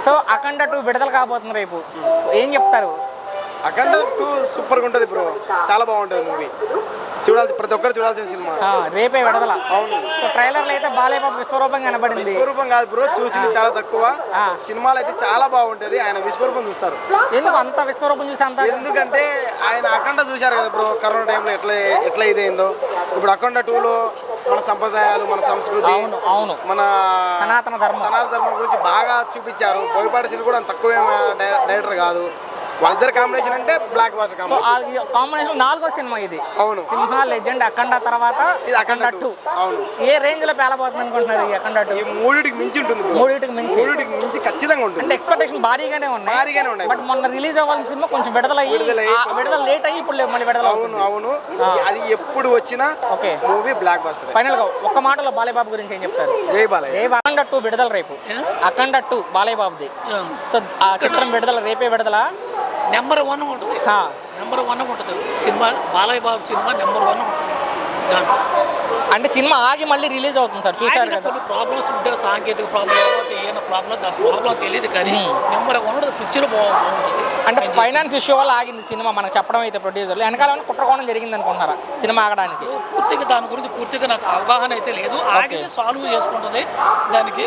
So అఖండ 2 విడుదల కాబోతుంది రేపు, ఏం చెప్తారు? అఖండ 2 సూపర్గా ఉంటుంది బ్రో, చాలా బాగుంటుంది మూవీ, ప్రతి ఒక్కరు చూడాల్సిన సినిమా. రేపే విడుదల. అవును. సో ట్రైలర్లో అయితే బాలయ్య బాబు విశ్వరూపం కనబడింది. విశ్వరూపం కాదు బ్రో, చూసింది చాలా తక్కువ. సినిమాలు అయితే చాలా బాగుంటది, ఆయన విశ్వరూపం చూస్తారు. ఎందుకు అంత విశ్వరూపం చూసి అంత? ఎందుకంటే ఆయన అఖండ చూశారు కదా బ్రో, కరోనా టైంలో ఎట్లా ఇదైందో. ఇప్పుడు అఖండ 2లో మన సంప్రదాయాలు, మన సంస్కృతి, అవును మన సనాతన ధర్మం గురించి బాగా చూపించారు. బోయపాటి సినిమా కూడా అంత తక్కువే డైరెక్టర్ కాదు. వాళ్ళిద్దరు కాంబినేషన్ అంటే బ్లాక్ బాస్టర్ కాంబినేషన్. కాంబినేషన్ 4వ సినిమా ఇది. అవును. సింహ లెజెండ్ అఖండ తర్వాత ఇది అఖండ 2. అవును. ఏ రేంజ్ లో పేలబోతుంది అనుకుంటున్నారు ఈ అఖండ 2? ఈ మూడిటికి మించి ఉంటుంది. మూడిటికి మించి ఖచ్చితంగా ఉంటుంది. అంటే ఎక్స్పెక్టేషన్ భారీగానే ఉన్నాయి. బట్ మొన్న రిలీజ్ అవ్వాల్సిన సినిమా కొంచెం విడుదల లేట్ అయ్యి ఇప్పుడు మళ్ళీ విడుదల. అవును. అది ఎప్పుడు వచ్చినా okay movie blockbuster. Final గా ఒక్క మాటలో బాలయ్య బాబు గురించి ఏం చెప్తారు? జై బాలయ్య. అఖండ 2 విడుదల రేపు. అఖండ 2 బాలయ్య బాబుది. సో ఆ చిత్రం విడుదల రేపే విడుదల. నెంబర్ 1 ఉంటుంది. నెంబర్ 1 ఉంటుంది cinema. Balayya Babu cinema number 1 ఉంటుంది. అంటే సినిమా ఆగి మళ్ళీ రిలీజ్ అవుతుంది సార్, చూసారు కదా? కొన్ని ప్రాబ్లమ్స్ ఉంటే, సాంకేతిక ప్రాబ్లమ్, ఏమైనా ప్రాబ్లం తెలియదు, కానీ నెంబర్ 1 పిక్చర్ బాగుంటుంది. అంటే ఫైనాన్స్ ఇష్యూ వల్ల ఆగింది సినిమా మనకు చెప్పడం అయితే ప్రొడ్యూసర్లు. వెనకాల కుట్రకోణం జరిగింది అనుకుంటున్నారా సినిమా ఆగడానికి? పూర్తిగా దాని గురించి నాకు అవగాహన అయితే లేదు. ఆగితే సాల్వ్ చేసుకుంటుంది, దానికి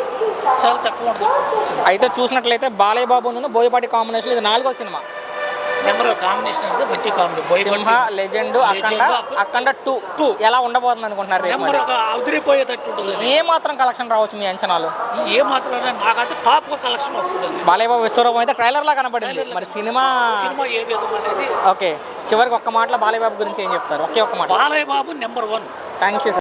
చాలా చక్కగా ఉంటుంది. అయితే చూసినట్లయితే బాలయ్య బాబును బోయపాటి కాంబినేషన్ ఇది 4వ సినిమా. నెంబర్ కాంబినేషన్ అంటే మంచి కాంబినేషన్. సింహ లెజెండ్ అఖండ 2 ఎలా ఉండబోతుంది అనుకుంటున్నారు? నెంబర్ అదిరిపోయేటట్టు ఉంటుంది. ఏ మాత్రం కలెక్షన్ రావచ్చు మీ అంచనాలు? ఏ మాత్రం నాకైతే టాప్ కలెక్షన్ వస్తుంది. బాలయ్య బాబు విశ్వరూపం అయితే ట్రైలర్ లా కనబడింది. మరి సినిమా ఏ విధం అనేది. ఓకే, చివరికి ఒక్క మాటలో బాలయ్య బాబు గురించి ఏం చెప్తారు? ఒక్క మాట. Balayya Babu number 1. Thank you.